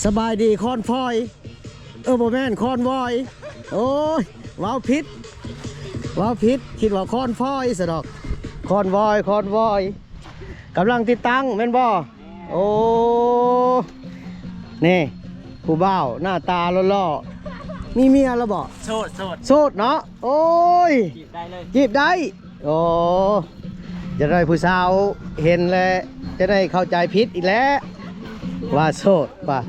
สบายดีคอนฟอยโบแมนคอนวอยโอ้ยว้าวพิษคิดว่าคอนฟอยสะดอกคอนวอยกำลังติดตั้งแม่นบ่โอ้นี่ผู้บ่าวหน้าตาล่อๆมีเมียแล้วบ่โสดเนาะโอ้ยจีบได้โอ้จะได้ผู้สาวเห็นแล้วจะได้เข้าใจผิดอีกแล้วว่าโสดป่ะ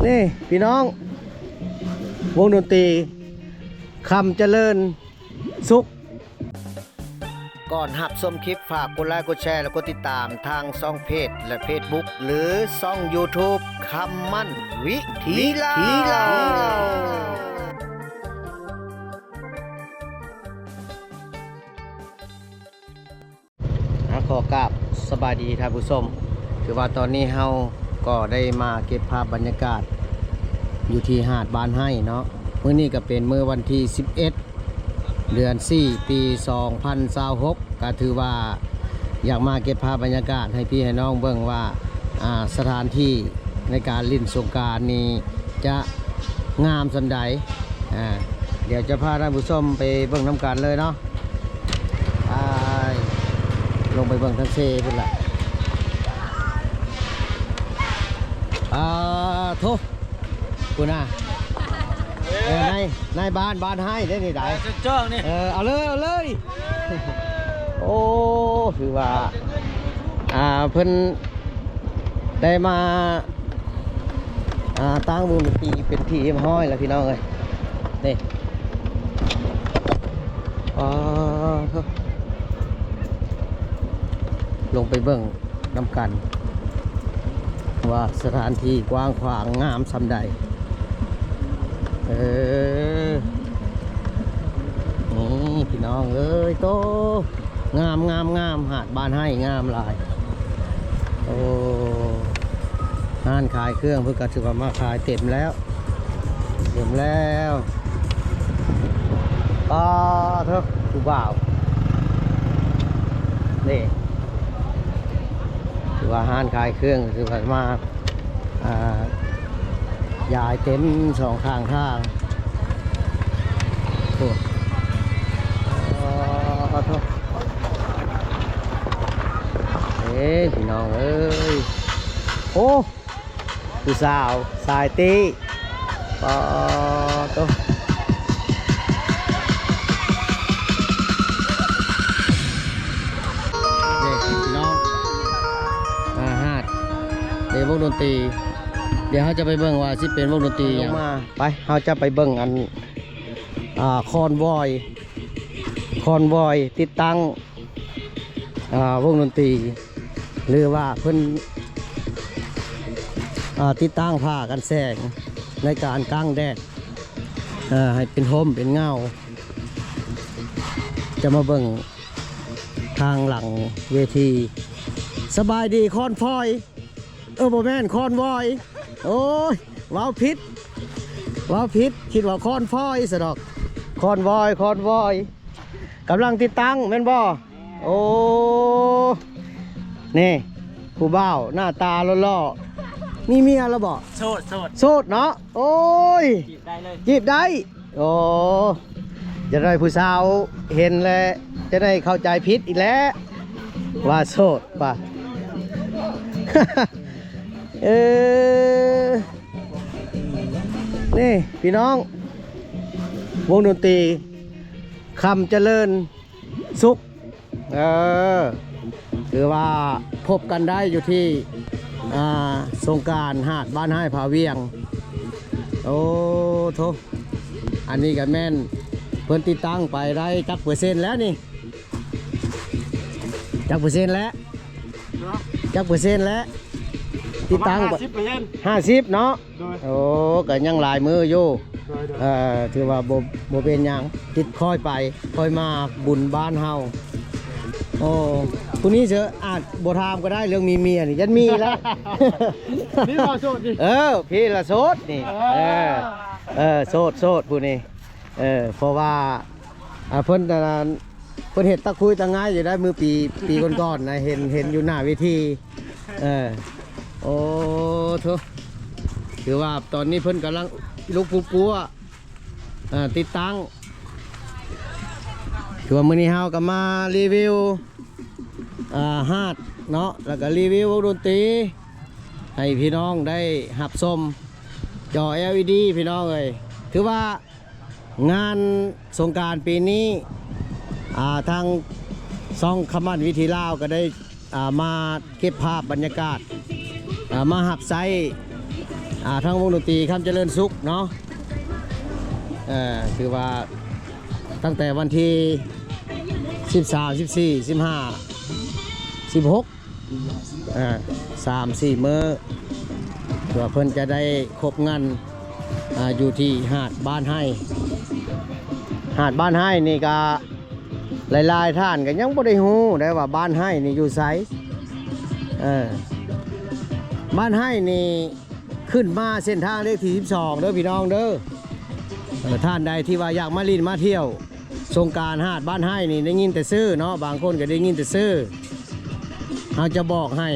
นี่พี่น้องวงดนตรีคำเจริญสุขก่อนหับชมคลิปฝากกดไลค์กดแชร์และกดติดตามทางช่องเพจและเฟซบุ๊กหรือช่อง YouTube คำมั่นวิถีลาวขอกราบสบายดีท่านผู้ชมคือว่าตอนนี้เฮาก็ได้มาเก็บภาพบรรยากาศอยู่ที่หาดบานให้เนาะมื้อนี้ก็เป็นมื้อวันที่11เดือน4ปี2026ก็ถือว่าอยากมาเก็บภาพบรรยากาศให้พี่ให้น้องเบิ่งว่าสถานที่ในการเล่นสงกรานต์นี้จะงามสันใดเดี๋ยวจะพาท่านผู้ชมไปเบิ่งน้ำกันเลยเนาะลงไปเบิ่งทั้งเซ่พุ่นละโทษคุณนายบ้านให้ได้นี่ได้จ้องนี่เอาเลยโอ้คือว่าเพิ่นได้มาตั้งวงดนตรีเป็นที่เอ็มห้อยแล้วพี่น้องเลยนี่ลงไปเบิ่งน้ำกันว่าสถานที่กว้างขวางงามสำใดนี่พี่น้องเอ้ยโตงามหาดบ้านให้งามหลายโอ้ห้านขายเครื่องเพื่อกระถือว่ามาขายเต็มแล้วเถอะผู้บ่าวนี่คือว่าห้านขายเครื่องคือว่ามายายเต็มสองข้างทางโอ้พี่น้องเอ้ยโอ้ผู้สาวสายตีปอโตวงดนตรีเดี๋ยวเขาจะไปเบิ่งว่าสิเป็นวงดนตรีอย่างมาไปเขาจะไปเบิ่งอันคอนวอยติดตั้งวงดนตรีหรือว่าเพิ่นติดตั้งผ้ากันแสงในการกางแดดให้เป็นห่มเป็นเงาจะมาเบิ่งทางหลังเวทีสบายดีคอนฟอยโบแมนคอนวอยโอ้ยว้าวพิษคิดว่าคอนฟอยสะดอกคอนวอยกำลังติดตั้งแม่นบ่โอ้นี่ผู้บ่าวหน้าตาล่อๆมีเมียแล้วบ่โสดเนาะโอ้ยจีบได้โอ้จะได้ผู้สาวเห็นแล้วจะได้เข้าใจผิดอีกแล้วว่าโสดป่ะ นี่พี่น้องวงดนตรีคำเจริญสุขคือว่าพบกันได้อยู่ที่สงกรานต์หาดบ้านให้ผาเวียงโอ้โถอันนี้กับแม่นเพิ่นติดตั้งไปได้จักเปอร์เซ็นต์แล้วนี่จักเปอร์เซ็นต์แล้วติดตั้ง50เนาะโอ้ก็ยังหลายมืออยู่ถือว่าโบเป็นยังติดค่อยไปค่อยมาบุญบ้านเฮาโอ้ผู้นี้เสืออาจโบทามก็ได้เรื่องมีเมียนี่ยันมีแล้ว นี่เราโสดดิพี่ละโสดนี่โสดผู้นี้เพราะว่าเพิ่น เพิ่นเฮ็ดตะคุยตะง่ายอยู่ได้มือปีก่อนๆนะเห็นอยู่หน้าเวทีโอ้โถถือว่าตอนนี้เพิ่นกำลังลุกปัวติดตั้งถือว่ามื้อนี้เฮาก็มารีวิวฮาดเนาะแล้วก็รีวิววงดนตรีให้พี่น้องได้หับชมจอ LED พี่น้องเอ้ยถือว่างานสงกรานต์ปีนี้ทางซ่องคำมันวิธีลาวก็ได้มาเก็บภาพบรรยากาศมาหับไซทางวงดนตรีคำเจริญสุขเนาะคือว่าตั้งแต่วันที่13 14 15 16 3-4 มื้อเพื่อเพิ่นจะได้ครบงานอยู่ที่หาดบ้านให้นี่ก็หลายๆท่านก็ยังบ่ได้ฮู้ได้ว่าบ้านให้นี่อยู่ไสบ้านให้นี่ขึ้นมาเส้นทางเลขที่12เด้อพี่น้องเด้อท่านใดที่ว่าอยากมาลินมาเที่ยวสงกรานต์หาดบ้านให้นี่ได้ยินแต่ซื้อเนาะบางคนก็ได้ยินแต่ซื้อเราจะบอกให้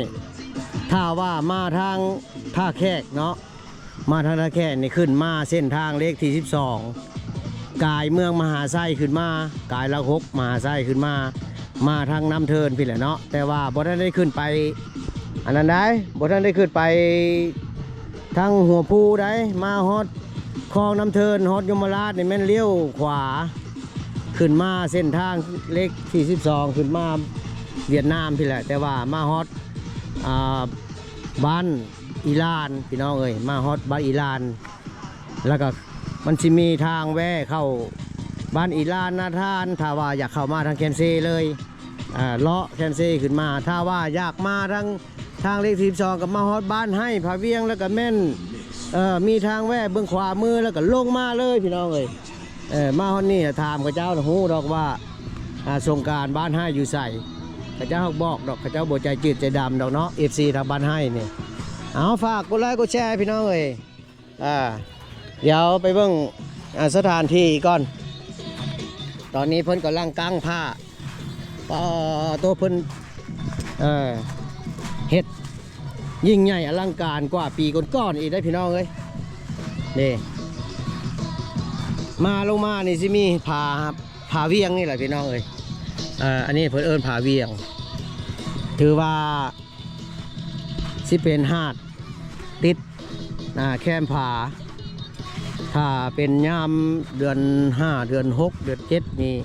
ถ้าว่ามาทางท่าแขกเนาะมาทางท่าแขกนี่ขึ้นมาเส้นทางเลขที่12กายเมืองมหาไส้ขึ้นมากายละหกมหาไส้ขึ้นมาทางน้ำเทินพี่แหละเนาะแต่ว่าบ่ทันได้ขึ้นไปอันนั้นได้บ่ทันได้ขึ้นไปทางหัวภูได้มาฮอดคลองน้ำเทินฮอดยมราชนี่แม่นเลี้ยวขวาขึ้นมาเส้นทางเลขที่12ขึ้นมาเวียดนามพี่แหละแต่ว่ามาฮอดบ้านอีลานพี่น้องเอ้ยมาฮอดบ้านอีลานแล้วก็มันจะมีทางแว่เข้าบ้านอีลานนาทานถ้าว่าอยากเข้ามาทางแคมเซ่เลยเลาะแคมเซ่ขึ้นมาถ้าว่าอยากมาทางเลข12กับมาฮอดบ้านให้ผาเวียงแล้วก็แม่นมีทางแว่เบื้องขวามือแล้วก็ลงมาเลยพี่น้องเอ้ยมาฮอดนี่ถามข้าเจ้าฮู้ดอกว่าสงกรานต์บ้านให้อยู่ใส่ข้าเจ้าบอกดอกข้าเจ้าบ่ใจจืดใจดำดอกเนาะ FC ทางบ้านให้นี่เอาฝากกดไลค์กดแชร์พี่น้องเอ้ยเดี๋ยวไปเบิ่งสถานที่ก่อนตอนนี้เพิ่นกำลังกั้งผ้าตัวเพิ่นเฮ็ดยิ่งใหญ่อลังการกว่าปีก่อนๆอีกได้พี่น้องเอ้ยนี่มาลงมานี่สิมีผาเวียงนี่แหละพี่น้องเอ้ยอันนี้เพิ่นเอิ้นผาเวียงถือว่าสิเป็นหาดติดแคมผาถ้าเป็นยามเดือน5เดือน6เดือน7นี่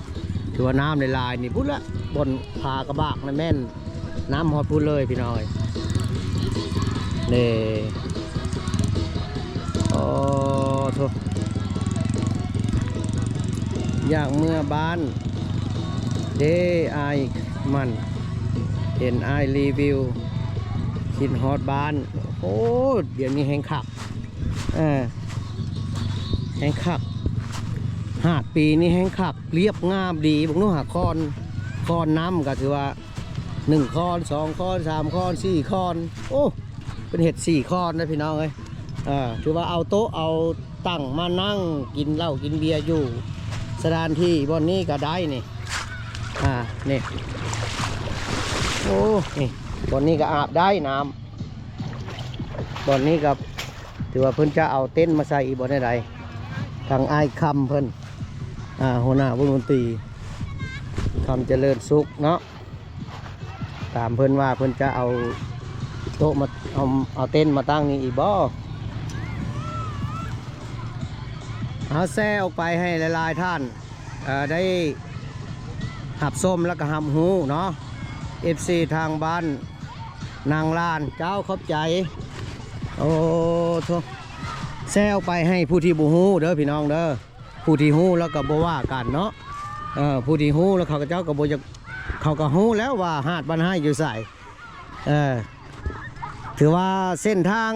ถือว่าน้ำในลายนี่พุ่นละบนผากระบากนะแม่นน้ำฮอดพุ่นเลยพี่น้อยนี่โอ้โถอยากเมื่อบ้านเด้ไอมันเห็นไอรีวิวคิดฮอดบ้านโอ้เดี๋ยวนี้แห้งขับแห้งขับหาดปีนี้แห้งขับเรียบงามดีบอกนู้หาคอนน้ำก็ถือว่า1คอน2คอน3คอน4คอนโอ้เป็นเห็ด4คอนนะพี่น้องเอ้ยถือว่าเอาโต๊ะเอาตั้งมานั่งกินเหล้ากินเบียร์อยู่สถานที่บนนี้ก็ได้นี่นี่โอ้นี่บนนี้ก็อาบได้น้ำบนนี้ก็ถือว่าเพิ่นจะเอาเต็นท์มาใส่อีกบนใดทางไอ้คำเพิ่นหัวหน้าวงดนตรีคำเจริญสุขเนาะตามเพิ่นว่าเพิ่นจะเอาโต๊ะมาเอาเต็นท์มาตั้งนี่อีกบ่เอาแซ่ออกไปให้หลายๆท่านได้หับส้มแล้วก็หับหูเนาะ FC ทางบ้านนางลานเจ้าขอบใจโอ้โถแซวไปให้ผู้ที่บูฮู้เด้อพี่น้องเด้อผู้ที่ฮู้แล้วก็บ่ว่ากันเนาะผู้ที่ฮู้แล้วเขาก็เจ้าก็บ่จะเขาก็ฮู้แล้วว่าหาดบ้านให้อยู่ใส่ถือว่าเส้นทาง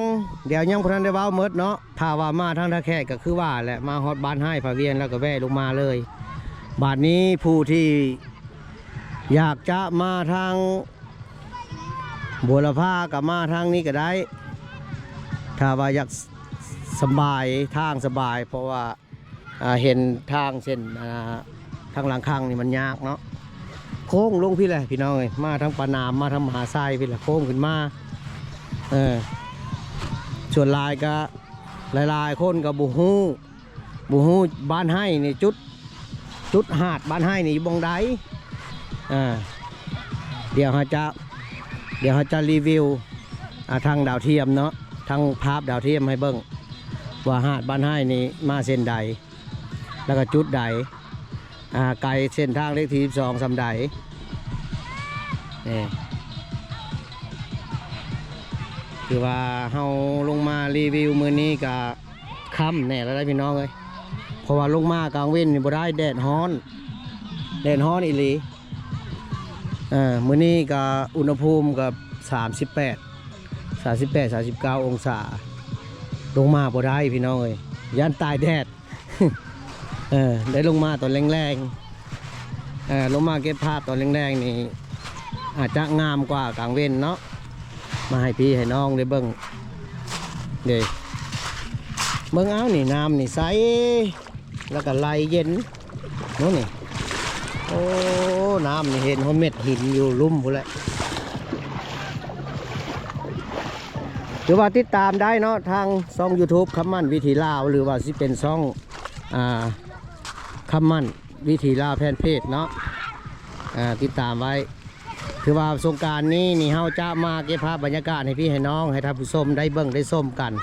เดี๋ยวยังพนันได้เว้าเมดเนาะถ้าว่ามาทางท่าแขกก็คือว่าแหละมาฮอดบ้านให้ผาเวียนแล้วก็แวะลงมาเลยบาดนี้ผู้ที่อยากจะมาทางบัวละพากับมาทางนี้ก็ได้ถ้าว่าอยากสบายทางสบายเพราะว่าเห็นทางเส้นทางหลังข้างนี่มันยากเนาะ โค้งลงพี่แหละพี่น้องเอ้ยมาทั้งปานามมาทั้งมหาไซพี่แหละโค้งขึ้นมาส่วนลายก็หลายๆคนกับบุฮู้บ้านให้นี่จุดหาดบ้านให้นี่อยู่บงไดเดี๋ยวเขาจะรีวิวทางดาวเทียมเนาะทางภาพดาวเทียมให้เบิ่งว่าหาดบ้านให้นี่มาเส้นใดแล้วก็จุดใดไกลเส้นทางเลขที่12สำใดนี่คือว่าเฮาลงมารีวิวมื้อนี้ก็ค่ำแน่แล้วได้พี่น้องเอ้ยเพราะว่าลงมากลางเว้นนี่บ่ได้แดดร้อนอีหลีมื้อนี้ก็อุณหภูมิกับ39 องศาลงมาบ่ได้พี่น้องเอ้ยย่านตายแดด ได้ลงมาตอนแรงๆลงมาเก็บภาพตอนแรงๆนี่อาจจะงามกว่ากลางเว้นเนาะมาให้พี่ให้น้องได้เบิ่งเด้เบิ่งเอานี่น้ำนี่ใสแล้วก็ไหลเย็นโน่นนี่โอ้น้ำนี่เห็นเม็ดหินอยู่ลุ่มพุ่นแหละหรือว่าติดตามได้เนาะทางช่อง YouTube คำมั่นวิถีลาวหรือว่าสิเป็นช่องคำมั่นวิถีลาวแฟนเพจเนาะติดตามไว้คือว่าสงกรานต์นี้นี่เฮาจะมาเก็บภาพบรรยากาศให้พี่ให้น้องให้ท่านผู้ชมได้เบิ่งได้ส้มกัน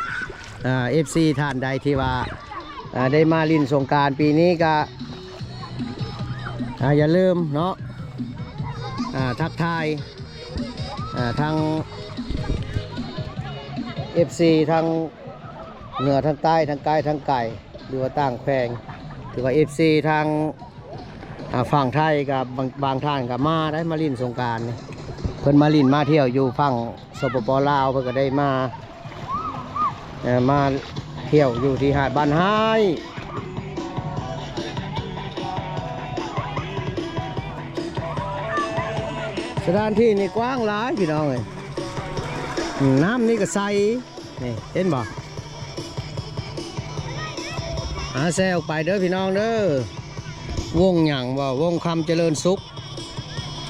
FC ท่านใดที่ว่าได้มาลินสงกรานต์ปีนี้ก็อย่าลืมเนาะทักทายทาง FC ทางเหนือทางใต้ทางไกลทางไก่หรือว่าต่างแขวงหรือว่า FC ทางฝั่งไทยกับบางท่านกับมาได้มาลินสงกรานต์เพิ่นมาลินมาเที่ยวอยู่ฝั่งสปป.ลาวเพิ่นก็ได้มาเที่ยวอยู่ที่หาดบ้านไห้สถานที่นี่กว้างหลายพี่น้องเลยน้ำนี่ก็ใสนี่เห็นบ่แซวไปเด้อพี่น้องเด้อวงหยังว่าวงคำเจริญสุข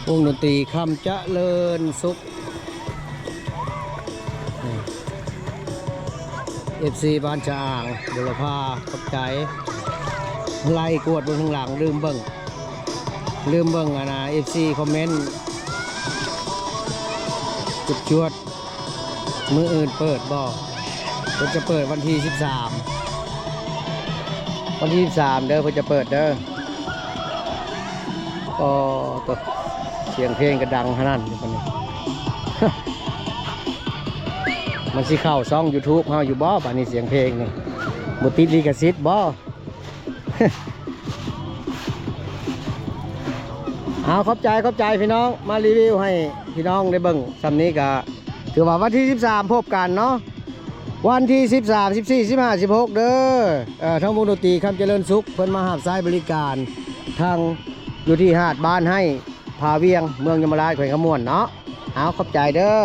วงดนตรีคำเจริญสุขFC บ้านจะอ่างบุรพาขอบใจไล่กวดบนข้างหลังลืมเบิ่งFC คอมเมนต์จุดจวดมืออื่นเปิดบ่เพิ่นจะเปิดวันที่13เด้อเพิ่นจะเปิดเด้อก็ตัวเสียงเพลงก็ดังขนาดนี้คนนี้ มันสิเข้าช่อง YouTube เฮาอยู่บ่บัดนี้เสียงเพลงนี่บ่ติดลิขสิทธิ์บ่ เอาขอบใจพี่น้องมารีวิวให้พี่น้องได้เบิ่งซำนี้ก็ถือว่าวันที่13พบกันเนาะวันที่13 14 15 16เด้อทั้งวงดนตรีคำเจริญสุขเพิ่นมารับสายบริการทางอยู่ที่หาดบ้านให้พาเวียงเมืองยมราชแขวงขมวนเนาะเอาขอบใจเด้อ